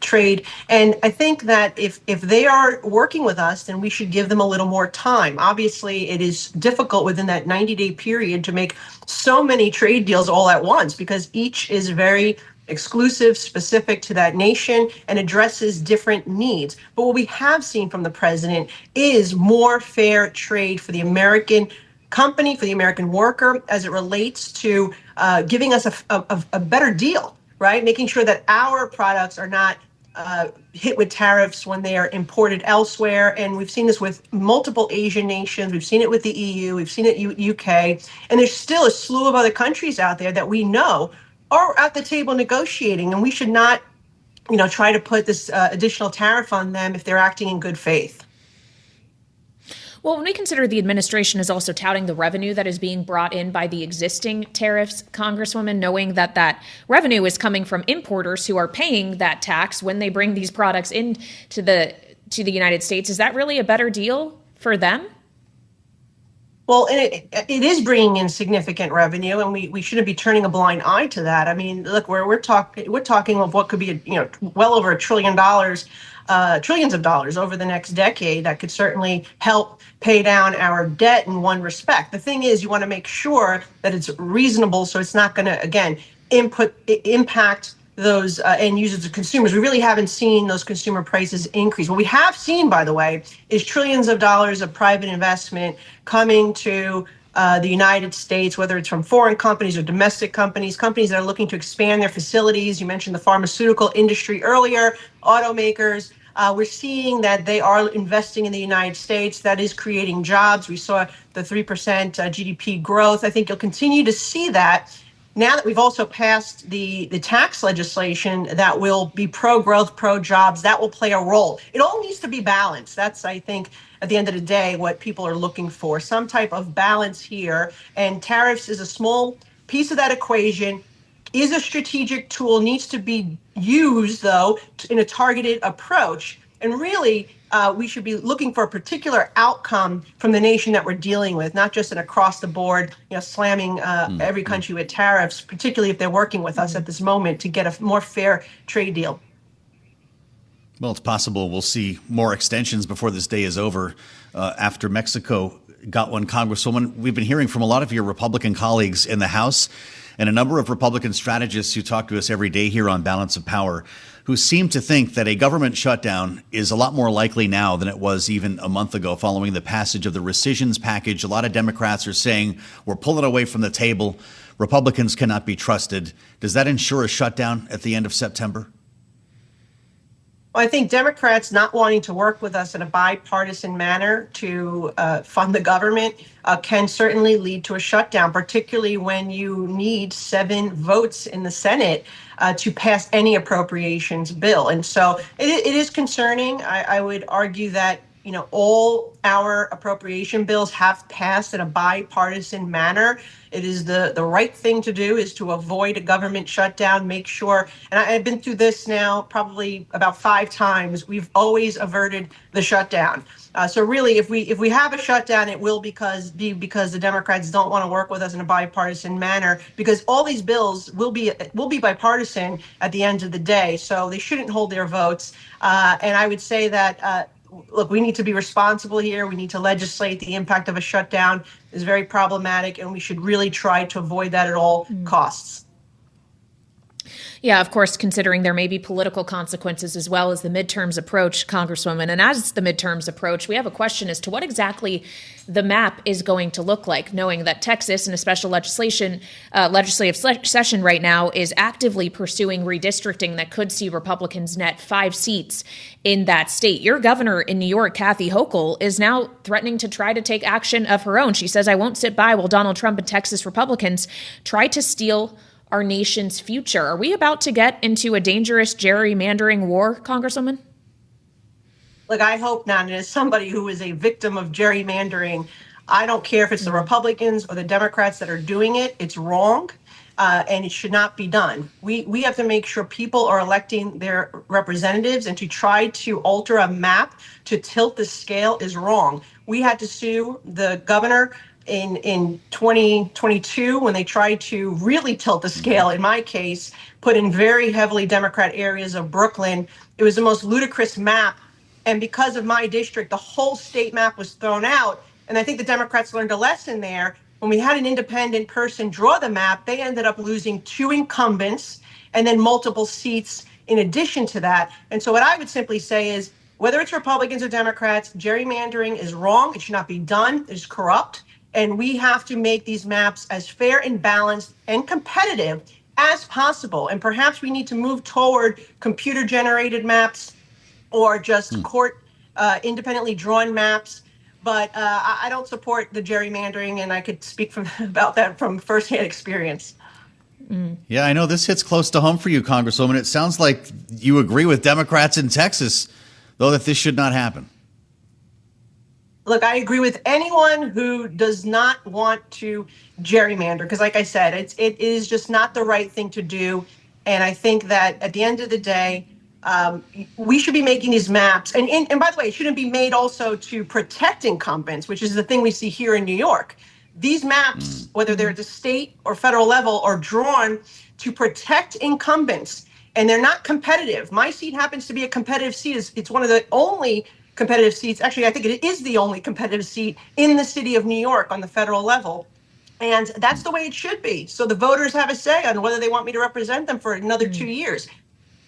Speaker 9: trade. And I think that if they are working with us, then we should give them a little more time. Obviously, it is difficult within that 90-day period to make so many trade deals all at once because each is very exclusive, specific to that nation, and addresses different needs. But what we have seen from the president is more fair trade for the American company, for the American worker, as it relates to giving us a better deal, right? Making sure that our products are not hit with tariffs when they are imported elsewhere. And we've seen this with multiple Asian nations. We've seen it with the EU. We've seen it UK. And there's still a slew of other countries out there that we know are at the table negotiating, and we should not, try to put this additional tariff on them if they're acting in good faith.
Speaker 2: Well, when we consider the administration is also touting the revenue that is being brought in by the existing tariffs, Congresswoman, knowing that that revenue is coming from importers who are paying that tax when they bring these products into the United States, is that really a better deal for them?
Speaker 9: Well, it is bringing in significant revenue, and we shouldn't be turning a blind eye to that. I mean, look, we're talking of what could be well over $1 trillion, trillions of dollars over the next decade that could certainly help pay down our debt in one respect. The thing is, you want to make sure that it's reasonable, so it's not going to again impact those end users or consumers. We really haven't seen those consumer prices increase. What we have seen, by the way, is trillions of dollars of private investment coming to the United States, whether it's from foreign companies or domestic companies that are looking to expand their facilities. You mentioned the pharmaceutical industry earlier, automakers. We're seeing that they are investing in the United States. That is creating jobs. We saw the 3% GDP growth. I think you'll continue to see that. Now that we've also passed the tax legislation that will be pro-growth, pro-jobs, that will play a role. It all needs to be balanced. That's, I think, at the end of the day, what people are looking for, some type of balance here. And tariffs is a small piece of that equation, is a strategic tool, needs to be used, though, in a targeted approach. And really, we should be looking for a particular outcome from the nation that we're dealing with, not just an across the board, slamming every country with tariffs, particularly if they're working with us at this moment to get a more fair trade deal.
Speaker 3: Well, it's possible we'll see more extensions before this day is over after Mexico got one. Congresswoman, we've been hearing from a lot of your Republican colleagues in the House and a number of Republican strategists who talk to us every day here on Balance of Power, who seem to think that a government shutdown is a lot more likely now than it was even a month ago following the passage of the rescissions package. A lot of Democrats are saying we're pulling away from the table. Republicans cannot be trusted. Does that ensure a shutdown at the end of September?
Speaker 9: Well, I think Democrats not wanting to work with us in a bipartisan manner to fund the government can certainly lead to a shutdown, particularly when you need 7 votes in the Senate to pass any appropriations bill. And so it is concerning. I would argue that all our appropriation bills have passed in a bipartisan manner. It is the right thing to do is to avoid a government shutdown, make sure, and I've been through this now probably about 5 times, we've always averted the shutdown. So really, if we have a shutdown, it will be because the Democrats don't want to work with us in a bipartisan manner, because all these bills will be bipartisan at the end of the day. So they shouldn't hold their votes. And I would say that, look, we need to be responsible here. We need to legislate. The impact of a shutdown is very problematic, and we should really try to avoid that at all costs.
Speaker 2: Yeah, of course, considering there may be political consequences as well as the midterms approach, Congresswoman. And as the midterms approach, we have a question as to what exactly the map is going to look like, knowing that Texas in a special legislative session right now is actively pursuing redistricting that could see Republicans net 5 seats in that state. Your governor in New York, Kathy Hochul, is now threatening to try to take action of her own. She says, "I won't sit by while Donald Trump and Texas Republicans try to steal our nation's future." Are we about to get into a dangerous gerrymandering war, Congresswoman?
Speaker 9: Look, I hope not. And as somebody who is a victim of gerrymandering, I don't care if it's the Republicans or the Democrats that are doing it. It's wrong, and it should not be done. We have to make sure people are electing their representatives, and to try to alter a map to tilt the scale is wrong. We had to sue the governor in 2022 when they tried to really tilt the scale, in my case, put in very heavily Democrat areas of Brooklyn. It was the most ludicrous map. And because of my district, the whole state map was thrown out. And I think the Democrats learned a lesson there. When we had an independent person draw the map, they ended up losing 2 incumbents and then multiple seats in addition to that. And so what I would simply say is, whether it's Republicans or Democrats, gerrymandering is wrong. It should not be done. It's corrupt. And we have to make these maps as fair and balanced and competitive as possible. And perhaps we need to move toward computer-generated maps or just court independently drawn maps. But I don't support the gerrymandering, and I could speak about that from firsthand experience.
Speaker 3: Yeah, I know this hits close to home for you, Congresswoman. It sounds like you agree with Democrats in Texas, though, that this should not happen.
Speaker 9: Look, I agree with anyone who does not want to gerrymander, because like I said, it is just not the right thing to do. And I think that at the end of the day, we should be making these maps. And by the way, it shouldn't be made also to protect incumbents, which is the thing we see here in New York. These maps, whether they're at the state or federal level, are drawn to protect incumbents, and they're not competitive. My seat happens to be a competitive seat. It's one of the only competitive seats. Actually, I think it is the only competitive seat in the city of New York on the federal level. And that's the way it should be. So the voters have a say on whether they want me to represent them for another 2 years.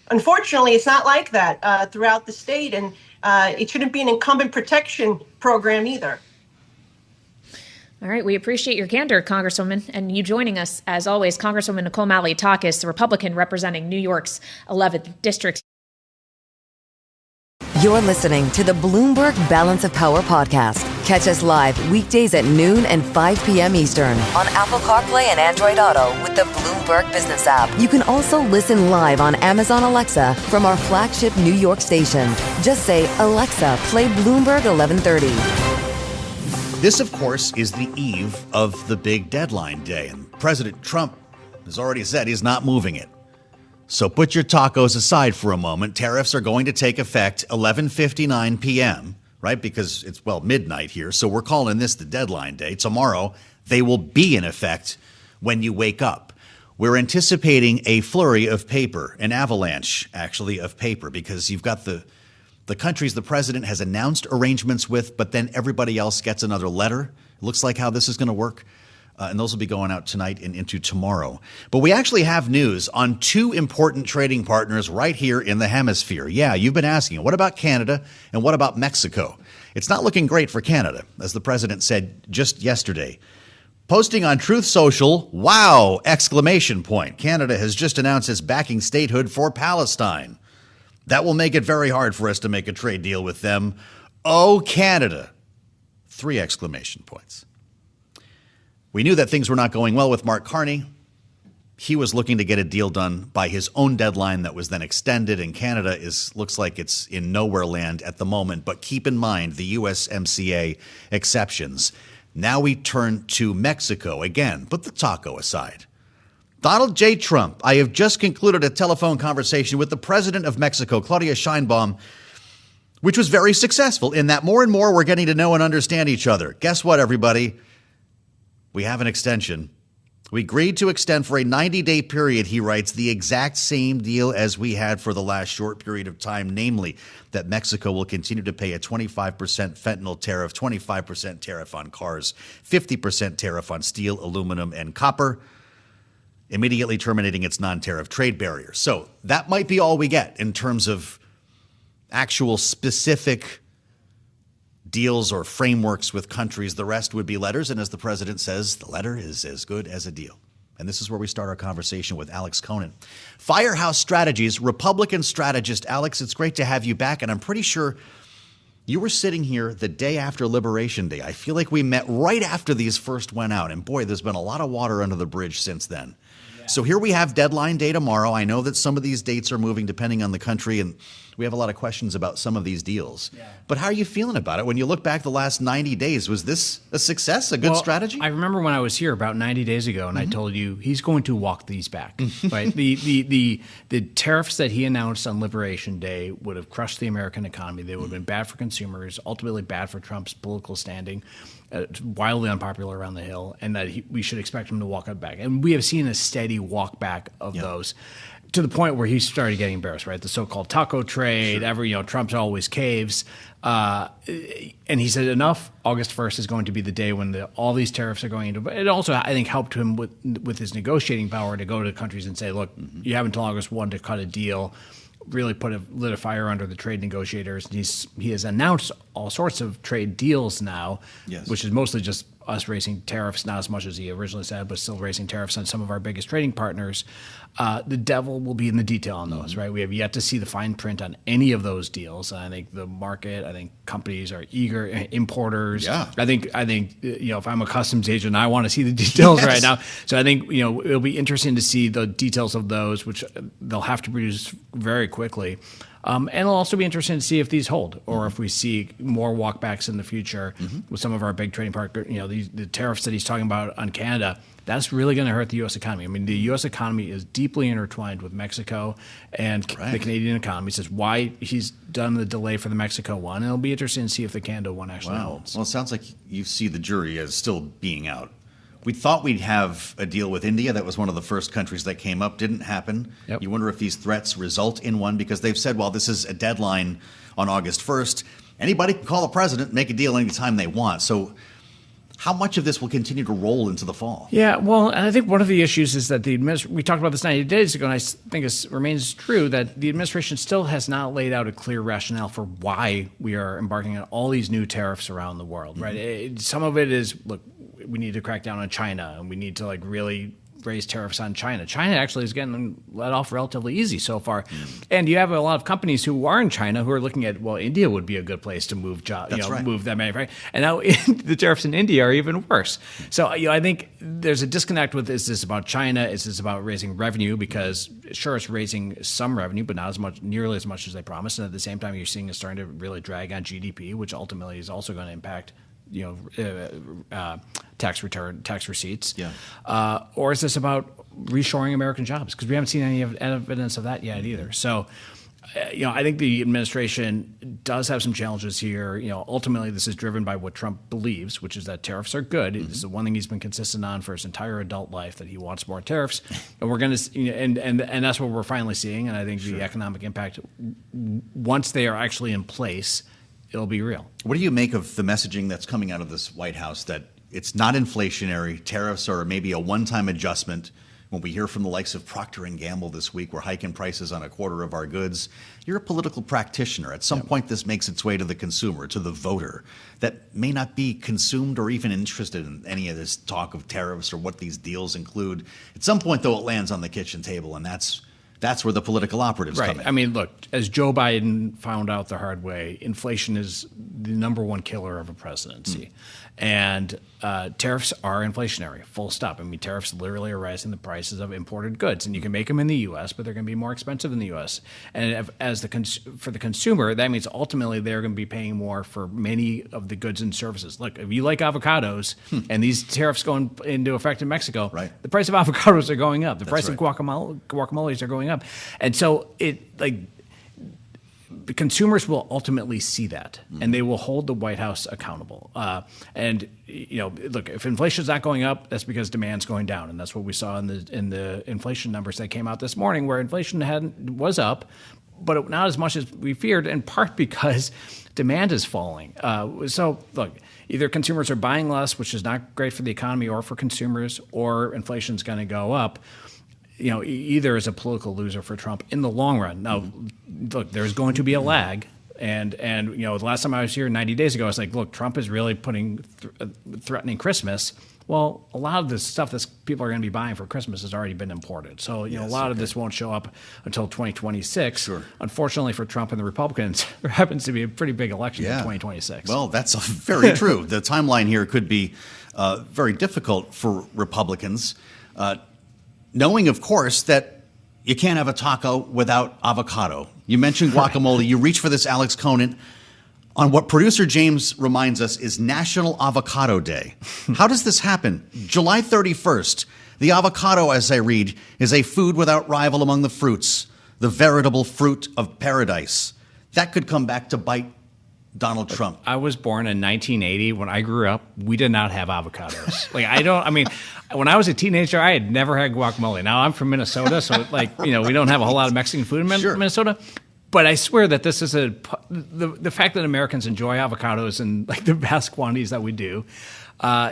Speaker 9: Unfortunately, it's not like that throughout the state, and it shouldn't be an incumbent protection program either.
Speaker 2: All right. We appreciate your candor, Congresswoman, and you joining us, as always, Congresswoman Nicole Malliotakis, the Republican representing New York's 11th District.
Speaker 1: You're listening to the Bloomberg Balance of Power podcast. Catch us live weekdays at noon and 5 p.m. Eastern on Apple CarPlay and Android Auto with the Bloomberg Business app. You can also listen live on Amazon Alexa from our flagship New York station. Just say, "Alexa, play Bloomberg 1130.
Speaker 3: This, of course, is the eve of the big deadline day, and President Trump has already said he's not moving it. So put your tacos aside for a moment. Tariffs are going to take effect 11:59 p.m., right? Because it's, midnight here. So we're calling this the deadline day. Tomorrow, they will be in effect when you wake up. We're anticipating a flurry of paper, an avalanche, actually, of paper, because you've got the countries the president has announced arrangements with, but then everybody else gets another letter. It looks like how this is going to work. And those will be going out tonight and into tomorrow. But we actually have news on 2 important trading partners right here in the hemisphere. Yeah, you've been asking, what about Canada and what about Mexico? It's not looking great for Canada, as the president said just yesterday. Posting on Truth Social, wow, exclamation point. Canada has just announced its backing statehood for Palestine. That will make it very hard for us to make a trade deal with them. Oh, Canada. 3 exclamation points. We knew that things were not going well with Mark Carney. he was looking to get a deal done by his own deadline that was then extended, and Canada looks like it's in nowhere land at the moment. But keep in mind the USMCA exceptions. Now we turn to Mexico again. Put the taco aside. Donald J. Trump. I have just concluded a telephone conversation with the president of Mexico, Claudia Sheinbaum, which was very successful in that more and more we're getting to know and understand each other. Guess what, everybody? We have an extension. We agreed to extend for a 90-day period, he writes, the exact same deal as we had for the last short period of time, namely that Mexico will continue to pay a 25% fentanyl tariff, 25% tariff on cars, 50% tariff on steel, aluminum, and copper, immediately terminating its non-tariff trade barriers. So that might be all we get in terms of actual specific deals or frameworks with countries. The rest would be letters. And as the president says, the letter is as good as a deal. And this is where we start our conversation with Alex Conan. Firehouse Strategies, Republican strategist. Alex, it's great to have you back. And I'm pretty sure you were sitting here the day after Liberation Day. I feel like we met right after these first went out. And boy, there's been a lot of water under the bridge since then. So here we have deadline day tomorrow. I know that some of these dates are moving depending on the country, and we have a lot of questions about some of these deals. Yeah. But how are you feeling about it? When you look back the last 90 days, was this a success, a good strategy?
Speaker 10: I remember when I was here about 90 days ago, and I told you he's going to walk these back. Right? The tariffs that he announced on Liberation Day would have crushed the American economy. They would have been bad for consumers, ultimately bad for Trump's political standing. Wildly unpopular around the Hill, and that we should expect him to walk it back. And we have seen a steady walk back of those, to the point where he started getting embarrassed, right? The so-called taco trade, Trump always caves. And he said, enough. August 1st is going to be the day when all these tariffs are going into. But it also, I think, helped him with his negotiating power to go to countries and say, look, you have until August 1 to cut a deal. Really lit a fire under the trade negotiators. He has announced all sorts of trade deals now, which is mostly just us raising tariffs, not as much as he originally said, but still raising tariffs on some of our biggest trading partners. The devil will be in the detail on those, right? We have yet to see the fine print on any of those deals. I think the market, companies are eager, importers. Yeah. I think if I'm a customs agent, I want to see the details right now. So I think it'll be interesting to see the details of those, which they'll have to produce very quickly. And it'll also be interesting to see if these hold, or if we see more walkbacks in the future with some of our big trading partners. The tariffs that he's talking about on Canada, that's really going to hurt the U.S. economy. I mean, the U.S. economy is deeply intertwined with Mexico and the Canadian economy. This is why he's done the delay for the Mexico one. And it'll be interesting to see if the Canada one actually holds.
Speaker 3: Well, it sounds like you see the jury as still being out. We thought we'd have a deal with India. That was one of the first countries that came up. Didn't happen. Yep. You wonder if these threats result in one, because they've said, well, this is a deadline on August 1st. Anybody can call the president, make a deal anytime they want. So how much of this will continue to roll into the fall? Yeah,
Speaker 10: well, I think one of the issues is that we talked about this 90 days ago, and I think it remains true that the administration still has not laid out a clear rationale for why we are embarking on all these new tariffs around the world, right? Some of it is, look, we need to crack down on China, and we need to really raise tariffs on China. China actually is getting let off relatively easy so far. And you have a lot of companies who are in China who are looking at, well, India would be a good place to move move that manufacturing. And now the tariffs in India are even worse. So I think there's a disconnect with, is this about China? Is this about raising revenue? Because sure, it's raising some revenue, but not nearly as much as they promised. And at the same time, you're seeing it starting to really drag on GDP, which ultimately is also going to impact tax receipts. Or is this about reshoring American jobs? Because we haven't seen any evidence of that yet either. So, I think the administration does have some challenges here. Ultimately, this is driven by what Trump believes, which is that tariffs are good. This is the one thing he's been consistent on for his entire adult life, that he wants more tariffs. And we're going to, and that's what we're finally seeing. And I think the economic impact, once they are actually in place, it'll be real.
Speaker 3: What do you make of the messaging that's coming out of this White House that it's not inflationary, tariffs are maybe a one-time adjustment? When we hear from the likes of Procter & Gamble this week, we're hiking prices on a quarter of our goods. You're a political practitioner. At some point, this makes its way to the consumer, to the voter, that may not be consumed or even interested in any of this talk of tariffs or what these deals include. At some point, though, it lands on the kitchen table, and that's That's where the political operatives come in.
Speaker 10: I mean, look, as Joe Biden found out the hard way, inflation is the number one killer of a presidency. And tariffs are inflationary, full stop. I mean, tariffs literally are raising the prices of imported goods. And you can make them in the U.S., but they're going to be more expensive in the U.S. And for the consumer, that means ultimately they're going to be paying more for many of the goods and services. Look, if you like avocados and these tariffs go into effect in Mexico, the price of avocados are going up. The price of guacamoles are going up. And so the consumers will ultimately see that, and they will hold the White House accountable. And look, if inflation is not going up, that's because demand's going down, and that's what we saw in the inflation numbers that came out this morning, where inflation was up, but not as much as we feared, in part because demand is falling. So look, either consumers are buying less, which is not great for the economy or for consumers, or inflation's going to go up. Either is a political loser for Trump in the long run. Now, look, there's going to be a lag. And the last time I was here 90 days ago, I was like, look, Trump is really threatening Christmas. Well, a lot of the stuff that people are going to be buying for Christmas has already been imported. So, a lot of this won't show up until 2026. Sure. Unfortunately for Trump and the Republicans, there happens to be a pretty big election in 2026.
Speaker 3: Well, that's very true. The timeline here could be very difficult for Republicans. Knowing, of course, that you can't have a taco without avocado. You mentioned guacamole. You reach for this, Alex Conant, on what producer James reminds us is National Avocado Day. How does this happen? July 31st, the avocado, as I read, is a food without rival among the fruits, the veritable fruit of paradise. That could come back to bite Donald Trump.
Speaker 10: I was born in 1980. When I grew up, we did not have avocados. When I was a teenager, I had never had guacamole. Now I'm from Minnesota, so we don't have a whole lot of Mexican food in Minnesota. But I swear that this is the fact that Americans enjoy avocados in the vast quantities that we do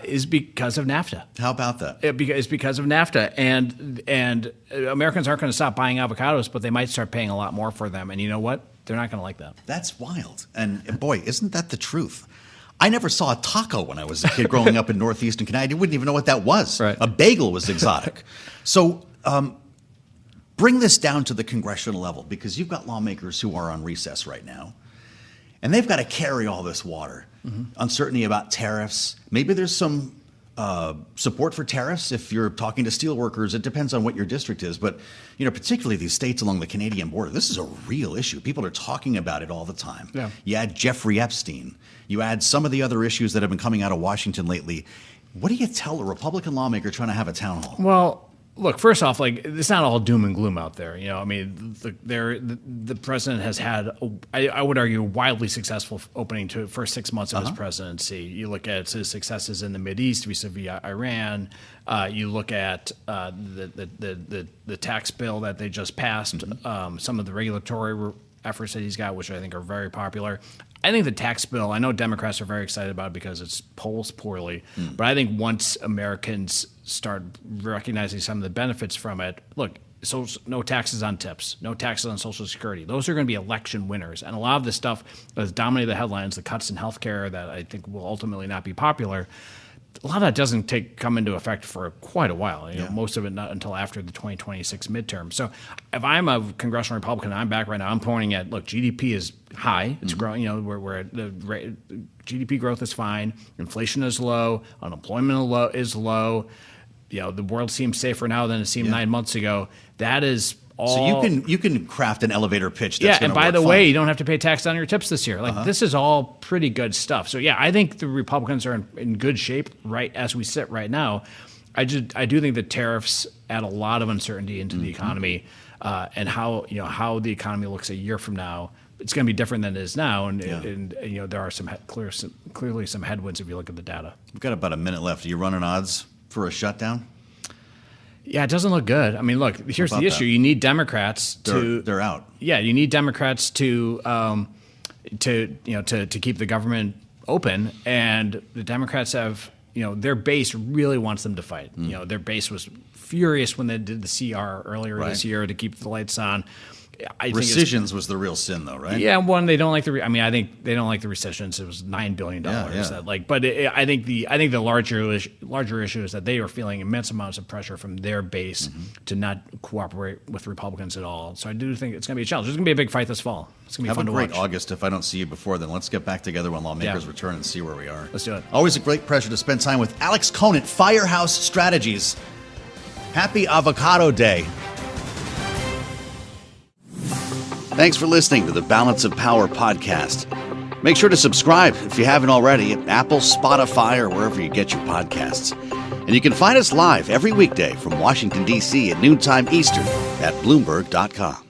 Speaker 10: is because of NAFTA.
Speaker 3: How about that?
Speaker 10: It's because of NAFTA, and Americans aren't going to stop buying avocados, but they might start paying a lot more for them. And you know what? They're not going to like that.
Speaker 3: That's wild. And boy, isn't that the truth? I never saw a taco when I was a kid growing up in northeastern Canada. I wouldn't even know what that was.
Speaker 10: Right.
Speaker 3: A bagel was exotic. So bring this down to the congressional level, because you've got lawmakers who are on recess right now, and they've got to carry all this water. Uncertainty about tariffs. Maybe there's some support for tariffs if you're talking to steelworkers. It depends on what your district is. But, particularly these states along the Canadian border, this is a real issue. People are talking about it all the time. Yeah. You add Jeffrey Epstein. You add some of the other issues that have been coming out of Washington lately. What do you tell a Republican lawmaker trying to have a town hall?
Speaker 10: Well, look, first off, it's not all doom and gloom out there. The president has had, I would argue, a wildly successful opening to the first 6 months of his presidency. You look at his successes in the Mideast vis-a-vis Iran. You look at the tax bill that they just passed, some of the regulatory efforts that he's got, which I think are very popular. I think the tax bill, I know Democrats are very excited about it because it polls poorly, but I think once Americans start recognizing some of the benefits from it, look, so no taxes on tips, no taxes on Social Security. Those are going to be election winners. And a lot of the stuff that has dominated the headlines, the cuts in health care that I think will ultimately not be popular, a lot of that doesn't come into effect for quite a while. Most of it not until after the 2026 midterm. So if I'm a congressional Republican, I'm back right now, I'm pointing at, look, GDP is high. It's growing. We're at the rate, GDP growth is fine. Inflation is low. Unemployment is low. The world seems safer now than it seemed 9 months ago. That is all.
Speaker 3: So you can craft an elevator pitch. That's
Speaker 10: and by the way, you don't have to pay tax on your tips this year. This is all pretty good stuff. So I think the Republicans are in good shape right as we sit right now. I do think that tariffs add a lot of uncertainty into the economy, and how the economy looks a year from now. It's going to be different than it is now, and there are clearly some headwinds if you look at the data.
Speaker 3: We've got about a minute left. Are you running odds for a shutdown?
Speaker 10: Yeah, it doesn't look good. I mean, look, here's the issue. You need Democrats
Speaker 3: they're out.
Speaker 10: Yeah, you need Democrats to keep the government open, and the Democrats have, their base really wants them to fight. Their base was furious when they did the CR earlier this year to keep the lights on. I think
Speaker 3: Rescissions was the real sin, though, right?
Speaker 10: Yeah, one, they don't like I think they don't like the recessions. It was $9 billion. I think the larger issue is that they are feeling immense amounts of pressure from their base to not cooperate with Republicans at all. So I do think it's going to be a challenge. There's going to be a big fight this fall. It's going to be fun to watch.
Speaker 3: Have a great August. If I don't see you before, then let's get back together when Lawmakers return and see where we are.
Speaker 10: Let's do it.
Speaker 3: Always a great pleasure to spend time with Alex Conant, Firehouse Strategies. Happy Avocado Day. Thanks for listening to the Balance of Power podcast. Make sure to subscribe if you haven't already at Apple, Spotify, or wherever you get your podcasts. And you can find us live every weekday from Washington, D.C. at noontime Eastern at Bloomberg.com.